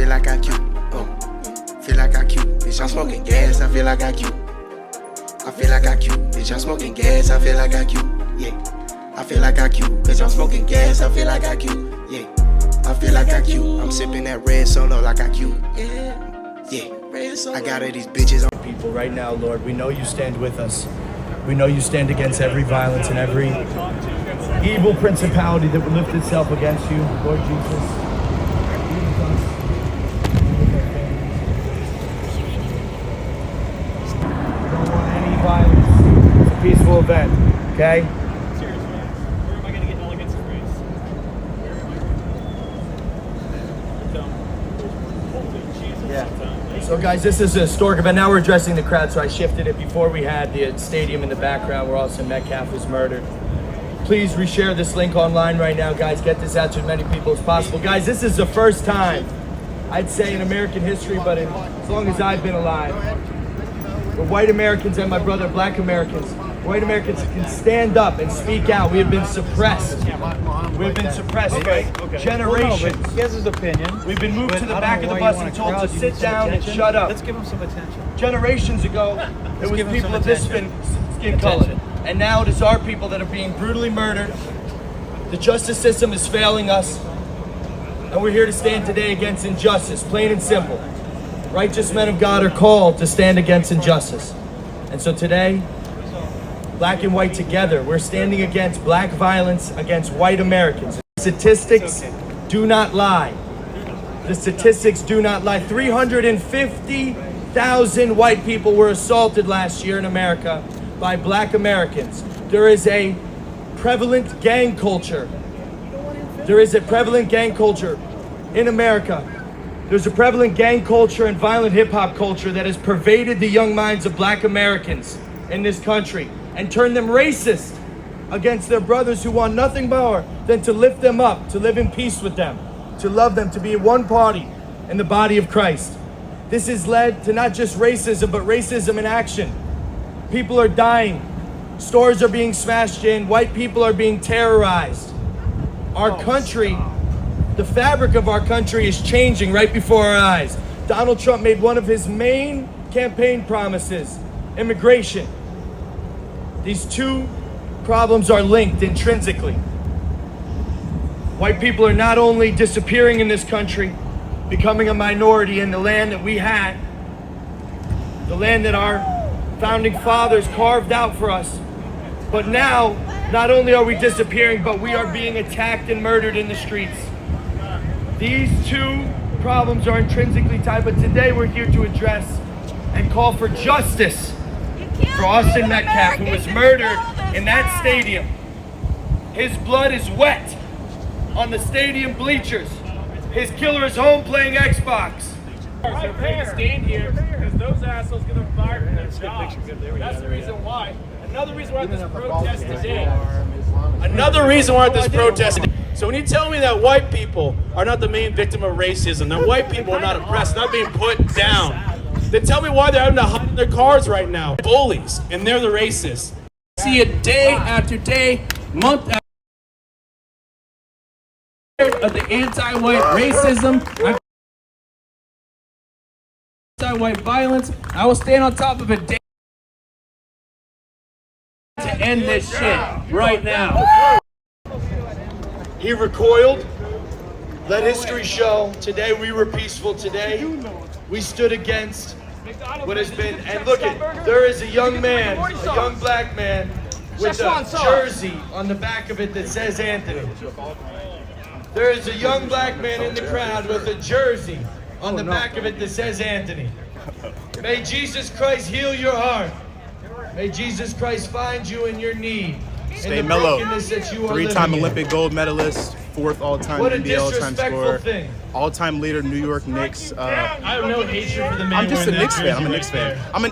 feel like I cute. Feel like I cute. Bitch, I'm smoking gas, I feel like I cute. I feel like I cute. Bitch, I'm smoking gas, I feel like I cute. Yeah. I feel like I cute. Bitch, I'm smoking gas, I feel like I cute. Yeah. I feel like I cute. I'm sipping that red solo like I cute. Yeah. I got it, these bitches on people right now, Lord. We know you stand with us. We know you stand against every violence and every evil principality that would lift itself against you, Lord Jesus. Be with us. Be with our families. We don't want any violence. It's a peaceful event, okay? Seriously, where am I going to get elegance and grace? So guys, this is a historic event. Now we're addressing the crowd, so I shifted it. Before we had the stadium in the background where also Metcalf was murdered. Please reshare this link online right now, guys. Get this out to as many people as possible. Guys, this is the first time, I'd say, in American history, but as long as I've been alive, where white Americans and my brother black Americans, white Americans can stand up and speak out. We have been suppressed. We've been suppressed for generations. He has his opinion. We've been moved to the back of the bus and told to sit down and shut up. Let's give him some attention. Generations ago, it was people of this skin color. And now it is our people that are being brutally murdered. The justice system is failing us. And we're here to stand today against injustice, plain and simple. Righteous men of God are called to stand against injustice. And so today, black and white together, we're standing against black violence against white Americans. Statistics do not lie. The statistics do not lie. 350,000 white people were assaulted last year in America by black Americans. There is a prevalent gang culture. There is a prevalent gang culture in America. There's a prevalent gang culture and violent hip hop culture that has pervaded the young minds of black Americans in this country and turned them racist against their brothers who want nothing more than to lift them up, to live in peace with them, to love them, to be one party in the body of Christ. This has led to not just racism, but racism in action. People are dying. Stores are being smashed in. White people are being terrorized. Our country, the fabric of our country is changing right before our eyes. Donald Trump made one of his main campaign promises, immigration. These two problems are linked intrinsically. White people are not only disappearing in this country, becoming a minority in the land that we had, the land that our founding fathers carved out for us. But now, not only are we disappearing, but we are being attacked and murdered in the streets. These two problems are intrinsically tied, but today we're here to address and call for justice for Austin Metcalf, who was murdered in that stadium. His blood is wet on the stadium bleachers. His killer is home playing Xbox. So if they can stand here, because those assholes get fired from their job. That's the reason why. Another reason we're at this protest today. Another reason we're at this protest today. So when you tell me that white people are not the main victim of racism, that white people are not oppressed, not being put down, then tell me why they're having to hide in their cars right now. Bullies, and they're the racists. See it day after day, month after of the anti-white racism, anti-white violence. I will stand on top of it day to end this shit right now. He recoiled. Let history show. Today we were peaceful. Today we stood against what has been. And look at, there is a young man, a young black man with a jersey on the back of it that says Anthony. There is a young black man in the crowd with a jersey on the back of it that says Anthony. May Jesus Christ heal your heart. May Jesus Christ find you in your need. Stay mellow. Three-time Olympic gold medalist, fourth all-time NBA all-time scorer, all-time leader New York Knicks. I have no hatred for the man. I'm just a Knicks fan. I'm a Knicks fan. I'm a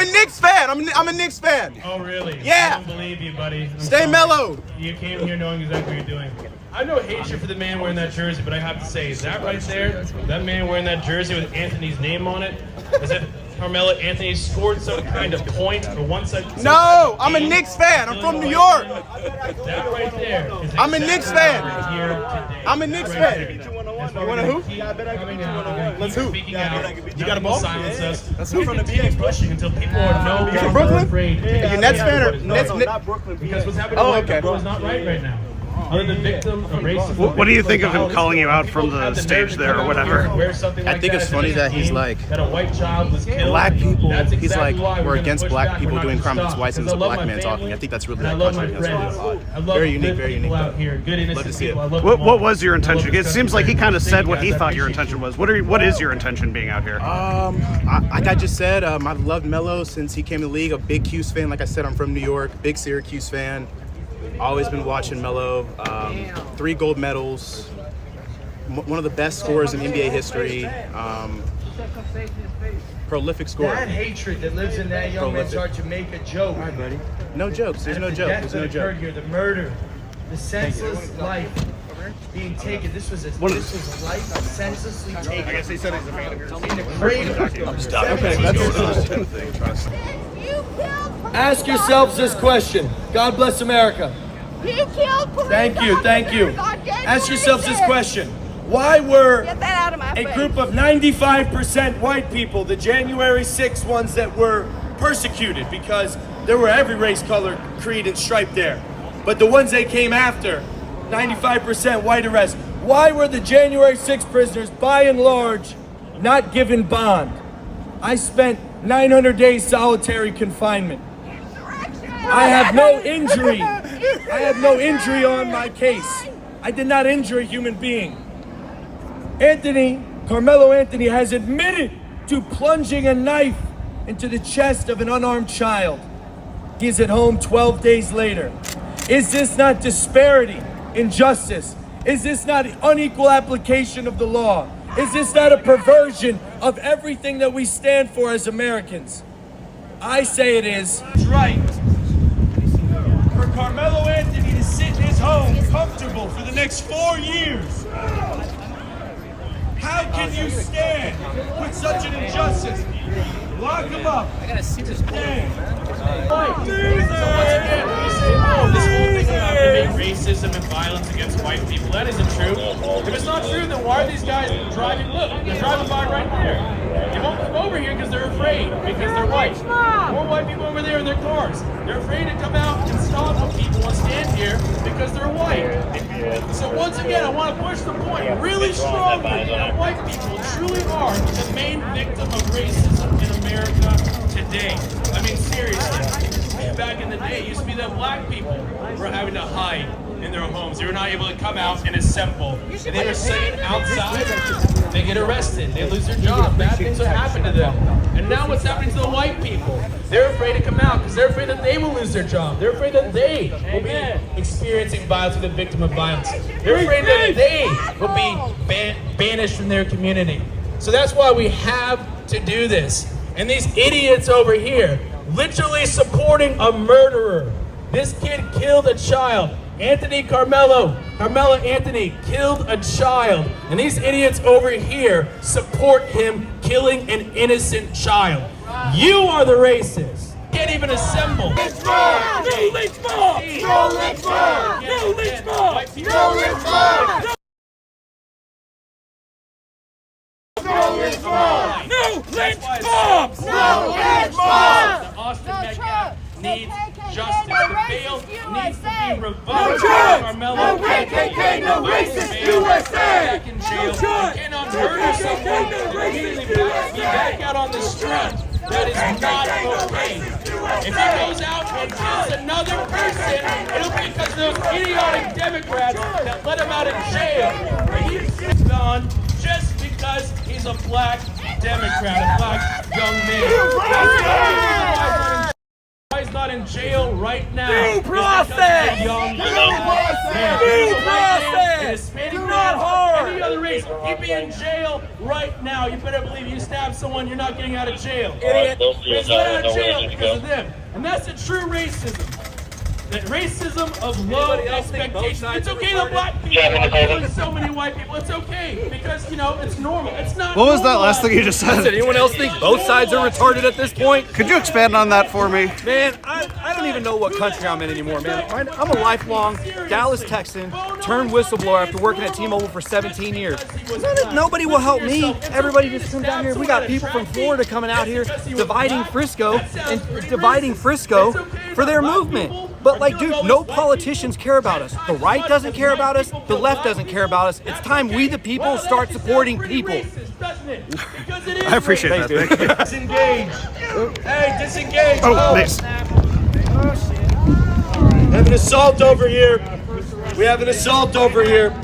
Knicks fan. I'm a Knicks fan. Oh really? Yeah. I don't believe you, buddy. Stay mellow. You came here knowing exactly what you're doing. I have no hatred for the man wearing that jersey, but I have to say, is that right there? That man wearing that jersey with Anthony's name on it, as if Carmelo Anthony scored some kind of point or one side. No, I'm a Knicks fan. I'm from New York. That right there. I'm a Knicks fan. Here today. I'm a Knicks fan. You want to hoop? Yeah, I bet I can beat you one-on-one. Let's hoop. You got a ball? Silence us. Let's hoop from the beginning, pushing until people are no longer afraid. Are you Nets fan or Nets? Not Brooklyn. Because what's happening is not right now. Other than victim of racism. What do you think of him calling you out from the stage there or whatever? I think it's funny that he's like, that a white child was killed. black people, he's like, we're against black people doing crime against whites, and it's a black man talking. I think that's really controversial. That's really odd. Very unique, very unique. Love to see it. What was your intention? It seems like he kind of said what he thought your intention was. What is your intention being out here? Like I just said, I've loved Melo since he came to the league. A big Cuse fan. Like I said, I'm from New York. Big Syracuse fan. Always been watching Melo. 3 gold medals. One of the best scorers in NBA history. Prolific scorer. That hatred that lives in that young man's heart to make a joke. All right, buddy. No jokes. There's no joke. There's no joke. Here, the murder, the senseless life being taken. This was a life senselessly taken. I guess he said he's a fan of yours. In the cradle. Ask yourselves this question. God bless America. You killed police. Thank you. Ask yourselves this question. Why were Get that out of my a face. group of 95% white people, the January 6th ones that were persecuted, because there were every race, color, creed, and stripe there, but the ones they came after, 95% white arrests. Why were the January 6th prisoners, by and large, not given bond? I spent 900 days solitary confinement. I have no injury. I have no injury on my case. I did not injure a human being. Carmelo Anthony has admitted to plunging a knife into the chest of an unarmed child. He is at home 12 days later. Is this not disparity, injustice? Is this not unequal application of the law? Is this not a perversion of everything that we stand for as Americans? I say it is. It's right for Carmelo Anthony to sit in his home comfortable for the next 4 years. How can you stand with such an injustice? Lock him up. I gotta see this thing. This whole thing about there being racism and violence against white people, that isn't true. If it's not true, then why are these guys driving? Look, they're driving by right there. They won't come over here because they're afraid, because they're white. More white people over there in their cars. They're afraid to come out and stop people and stand here because they're white. So once again, I want to push the point really strongly that white people truly are the main victim of racism in America today. I mean, seriously. Back in the day, it used to be that black people were having to hide in their homes. They were not able to come out and assemble. And they were sitting outside. They get arrested. They lose their job. Bad things will happen to them. And now what's happening to the white people? They're afraid to come out because they're afraid that they will lose their job. They're afraid that they will be experiencing violence with a victim of violence. They're afraid that they will be banished from their community. So that's why we have to do this. And these idiots over here, literally supporting a murderer. This kid killed a child. Carmelo Anthony killed a child. And these idiots over here support him killing an innocent child. You are the racists. Can't even assemble. Lynch mob! No lynch mob! No lynch mob! No lynch mob! No lynch mob! No lynch mob! No lynch mob! No lynch mob! Austin Metcalf needs justice. The bail needs to be revoked. No drugs! Carmelo No KKK! No racist USA! Back in jail. You cannot murder someone and immediately be back out on the street. That is not okay. If he goes out and kills another person, it'll be because of those idiotic Democrats that let him out of jail. He's gone just because he's a black Democrat, a black young man. Why he's not in jail right now? Due process! Due process! Not hard! Any other race, he'd be in jail right now. You better believe you stab someone, you're not getting out of jail. Idiot! He's let out of jail because of them. And that's the true racism. The racism of low expectations. It's okay to black people killing so many white people. It's okay because, you know, it's normal. It's not. What was that last thing you just said? Does anyone else think both sides are retarded at this point? Could you expand on that for me? Man, I don't even know what country I'm in anymore, man. I'm a lifelong Dallas Texan, turned whistleblower after working at T-Mobile for 17 years. Nobody will help me. Everybody just comes out here. We got people from Florida coming out here dividing Frisco for their movement. But like, dude, no politicians care about us. The right doesn't care about us. The left doesn't care about us. It's time we, the people, start supporting people. I appreciate that. Thank you. Disengage. Hey, disengage. Oh, nice. We have an assault over here. We have an assault over here.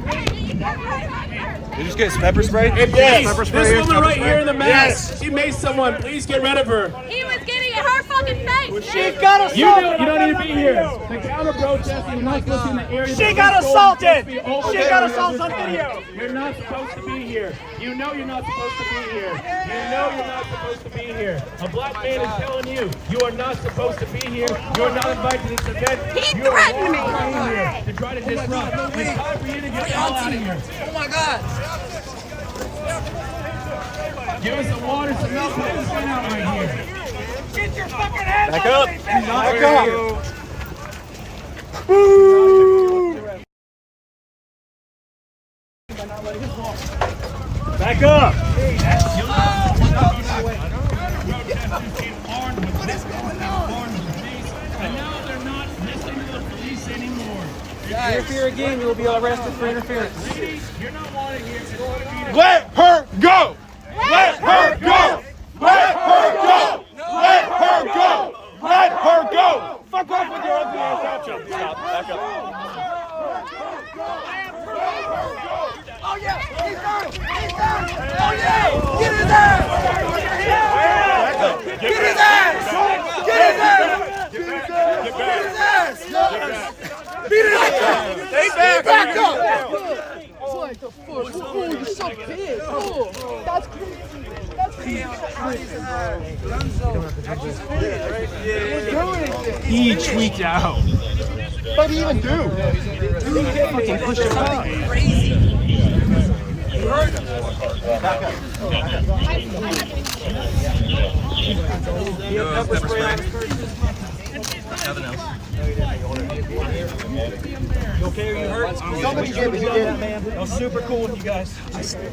You just get pepper spray? Hey, please, this woman right here in the mask. She made someone. Please get rid of her. He was getting in her fucking face. She got assaulted. You don't need to be here. The counter protesting. You're not supposed to be in the area. She got assaulted. She got assaulted on video. You're not supposed to be here. You know you're not supposed to be here. You know you're not supposed to be here. A black man is telling you you are not supposed to be here. You are not invited to this event. He You are threatened me. here to try to disrupt. It's time for you to get the hell out of here. Oh my God. Give us some water, some milk, and let's get out right here. Get your fucking hands Back off up. me, bitch. Back up. Back up. And now they're not listening to the police anymore. Interfere again, you will be arrested for interference. Ladies, you're not wanted here. You don't want to be here. Let her go. Let her go. Let her go. Let her go. Let her go. Fuck off with your ugly ass out. Stop, back up. Oh yeah, he's down. He's down. Oh yeah, get his ass. Get his ass. Get his ass. Get his ass. Beat his ass. Stay back. Back up. What the fuck? Oh, you're so big. Oh, that's crazy. That's crazy. He tweaked out. What do you even do? You can't fucking push it back. You okay? Are you hurt? Somebody give me that, man. That was super cool with you guys.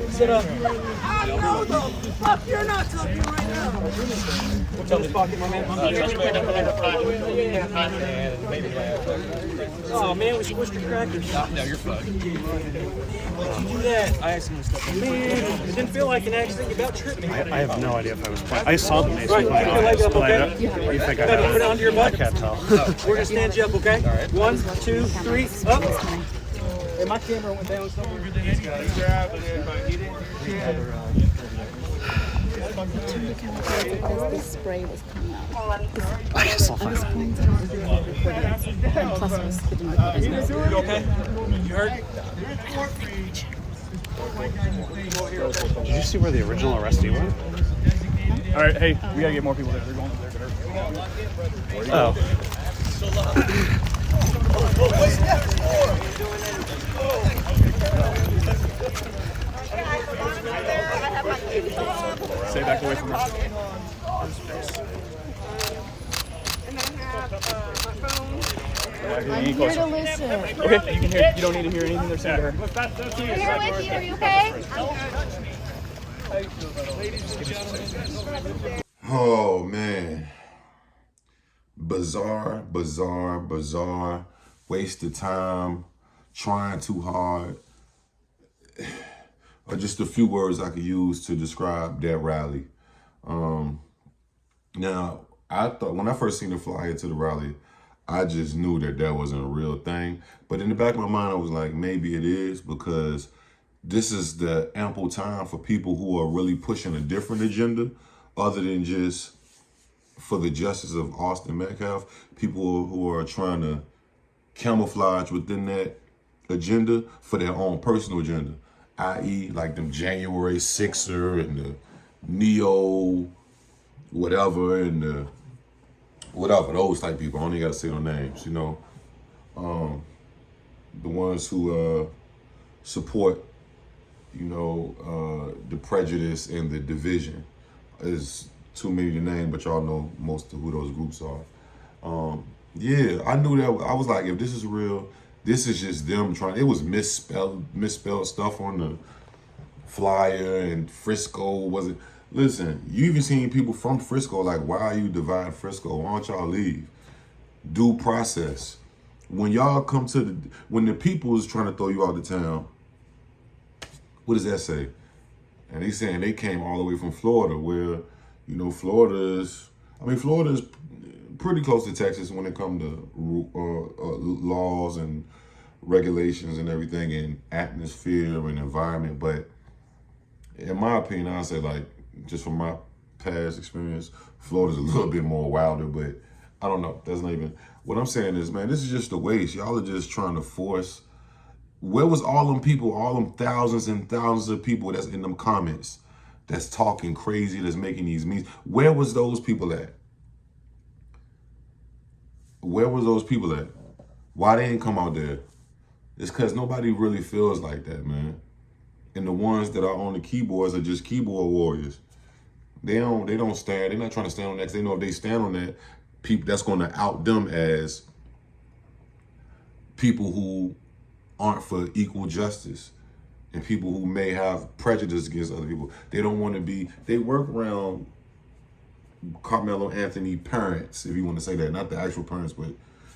Sit up. No, the fuck you're not talking right now. What's up, pocket, my man? Oh man, we squished your crackers. No, you're fucked. Why'd you do that? I accidentally stepped on man, it didn't feel like an accident. You about tripped me. I have no idea if I was playing. I saw the mace Right, with my put your leg eyes, up, but okay? you think I Put it have? onto your butt. I can't tell. We're gonna stand you up, okay? All right. 1, 2, 3, up. Hey, my camera went down. This spray was coming out. It's all fine. And plus it was spitting the business. You okay? You hurt? Did you see where the original arrestee went? All right, hey, we gotta get more people there. They're going over there. Oh. Stay back away from her. I'm here to listen. Okay, you can hear. You don't need to hear anything they're saying to her. I'm here with you. Are you okay? Oh man. Bizarre. Waste of time, trying too hard. Or just a few words I could use to describe that rally. Now, I thought when I first seen the flyer to the rally, I just knew that that wasn't a real thing. But in the back of my mind, I was like, maybe it is, because this is the ample time for people who are really pushing a different agenda other than just for the justice of Austin Metcalf. People who are trying to camouflage within that agenda for their own personal agenda, i.e. like them January 6er and the Neo whatever and the whatever, those type people. I only gotta say no names, you know. The ones who support, you know, the prejudice and the division. Is too many to name, but y'all know most of who those groups are. Yeah, I knew that. I was like, if this is real, this is just them trying. It was misspelled stuff on the flyer, and Frisco wasn't. Listen, you even seen people from Frisco like, why are you dividing Frisco? Why don't y'all leave? Due process. When y'all come to when the people is trying to throw you out of town, what does that say? And they saying they came all the way from Florida, where, you know, Florida's pretty close to Texas when it comes to laws and regulations and everything, and atmosphere and environment. But in my opinion, I say, like, just from my past experience, Florida's a little bit more wilder, but I don't know. That's not even, what I'm saying is, man, this is just a waste. Y'all are just trying to force. Where was all them people, all them thousands and thousands of people that's in them comments, that's talking crazy, that's making these memes? Where was those people at? Where was those people at? Why they didn't come out there? It's because nobody really feels like that, man. And the ones that are on the keyboards are just keyboard warriors. They don't stand. They're not trying to stand on that, because they know if they stand on that, people that's going to out them as people who aren't for equal justice, and people who may have prejudice against other people. They don't want to be. They work around Carmelo Anthony parents, if you want to say that, not the actual parents, but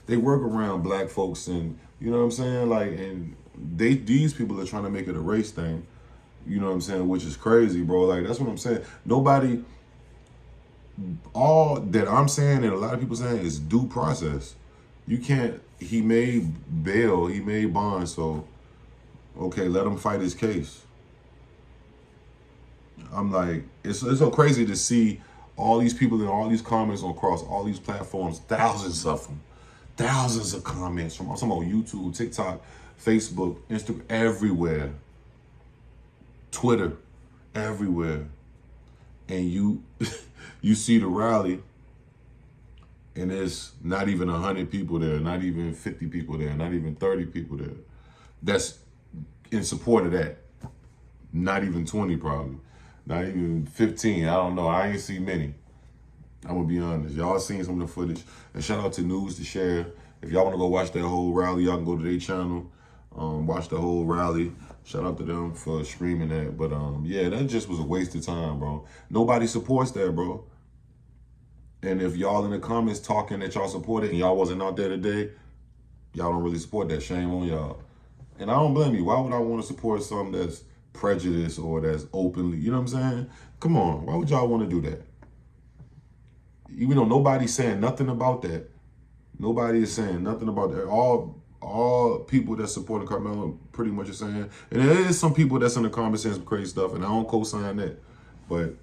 they work around black folks, and you know what I'm saying, like, and these people are trying to make it a race thing, you know what I'm saying, which is crazy, bro. Like, that's what I'm saying. Nobody, all that I'm saying and a lot of people saying is due process. You can't. He made bail, he made bond, so okay, let him fight his case. I'm like, it's so crazy to see all these people in all these comments across all these platforms, thousands of them, thousands of comments from, I'm talking about YouTube, TikTok, Facebook, Instagram, everywhere, Twitter, everywhere. And you you see the rally, and there's not even 100 people there, not even 50 people there, not even 30 people there. That's in support of that. Not even 20 probably. Not even 15. I don't know. I ain't seen many. I'm going to be honest. Y'all seen some of the footage. And shout out to News to Share. If y'all want to go watch that whole rally, y'all can go to their channel. Watch the whole rally. Shout out to them for streaming that. But yeah, that just was a waste of time, bro. Nobody supports that, bro. And if y'all in the comments talking that y'all support it and y'all wasn't out there today, y'all don't really support that. Shame on y'all. And I don't blame you. Why would I want to support something that's prejudice or that's openly, you know what I'm saying? Come on, why would y'all want to do that? Even though nobody's saying nothing about that. Nobody is saying nothing about that. All people that supported Carmelo pretty much are saying, and there is some people that's in the comments saying some crazy stuff, and I don't co-sign that, but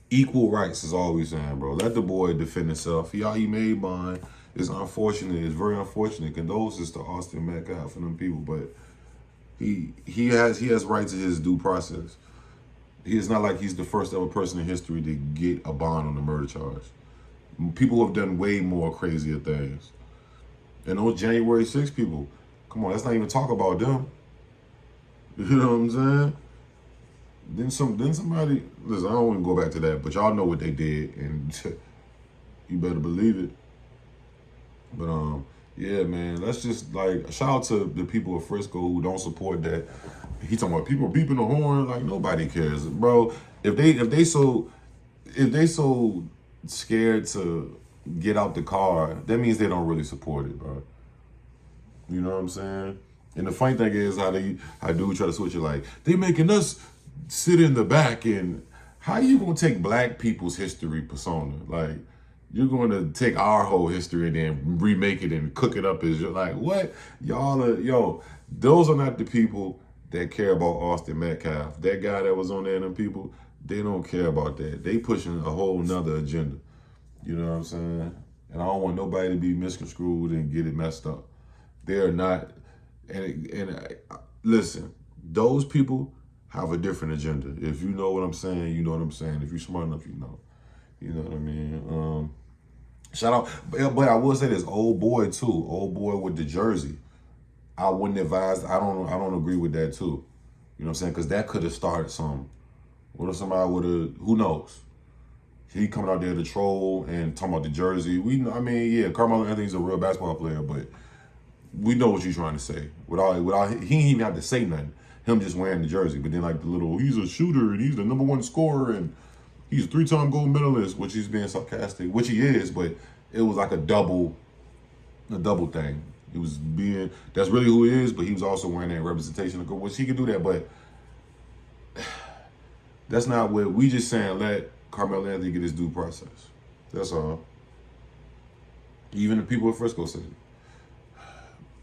equal rights is all we saying, bro. Let the boy defend himself. He made bond. It's unfortunate. It's very unfortunate. Condolences to Austin Metcalf and them people, but he has rights to his due process. It's not like he's the first ever person in history to get a bond on a murder charge. People have done way more crazier things. And those January 6 people, come on, let's not even talk about them. You know what I'm saying? Then somebody, listen, I don't want to go back to that, but y'all know what they did, and you better believe it. But yeah, man, let's just, like, shout out to the people of Frisco who don't support that. He talking about people beeping the horn, like, nobody cares, bro. If they so scared to get out the car, that means they don't really support it, bro. You know what I'm saying? And the funny thing is how dude try to switch it, like, they making us sit in the back, and how you gonna take black people's history persona? Like, you're going to take our whole history and then remake it and cook it up as you're like, what? Y'all are, those are not the people that care about Austin Metcalf. That guy that was on there and them people, they don't care about that. They pushing a whole nother agenda. You know what I'm saying? And I don't want nobody to be misconstrued and get it messed up. They're not, and listen, those people have a different agenda. If you know what I'm saying, you know what I'm saying. If you're smart enough, you know. You know what I mean? Shout out, but I will say this, old boy with the jersey. I wouldn't advise, I don't agree with that too. You know what I'm saying? Because that could have started some. What if somebody would have, who knows? he coming out there to troll and talking about the jersey. I mean, yeah, Carmelo Anthony's a real basketball player, but we know what you're trying to say. He didn't even have to say nothing. Him just wearing the jersey, but then like the little, he's a shooter and he's the #1 scorer and he's a 3-time gold medalist, which he's being sarcastic, which he is, but it was like a double thing. He was that's really who he is, but he was also wearing that representation, which he could do that, but that's not what we just saying. Let Carmelo Anthony get his due process. That's all. Even the people at Frisco said it.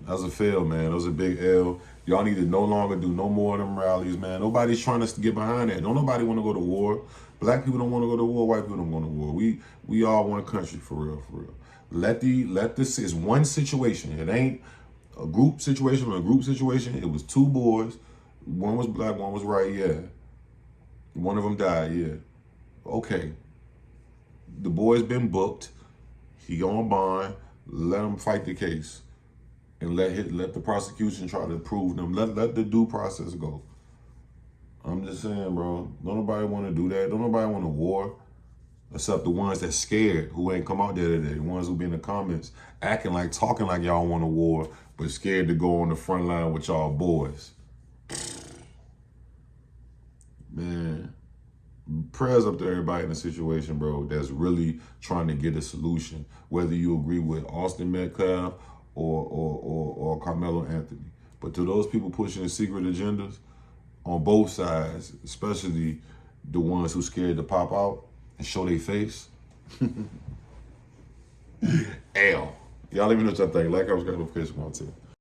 That was a fail, man. That was a big L. Y'all need to no longer do no more of them rallies, man. Nobody's trying to get behind that. Don't nobody want to go to war. Black people don't want to go to war. White people don't want to war. We all one country, for real, for real. Let this is one situation. It ain't a group situation or a group situation. It was 2 boys. One was black, one was white, yeah. One of them died, yeah. Okay. The boy's been booked. He on bond. Let him fight the case. And let the prosecution try to prove them. Let the due process go. I'm just saying, bro. Don't nobody want to do that. Don't nobody want to war. Except the ones that's scared, who ain't come out there today. The ones who be in the comments talking like y'all want to war, but scared to go on the front line with y'all boys. Man, prayers up to everybody in the situation, bro, that's really trying to get a solution. Whether you agree with Austin Metcalf or Carmelo Anthony. But to those people pushing secret agendas on both sides, especially the ones who scared to pop out and show their face, L. Y'all let me know what y'all think. Like, I was got notification on too.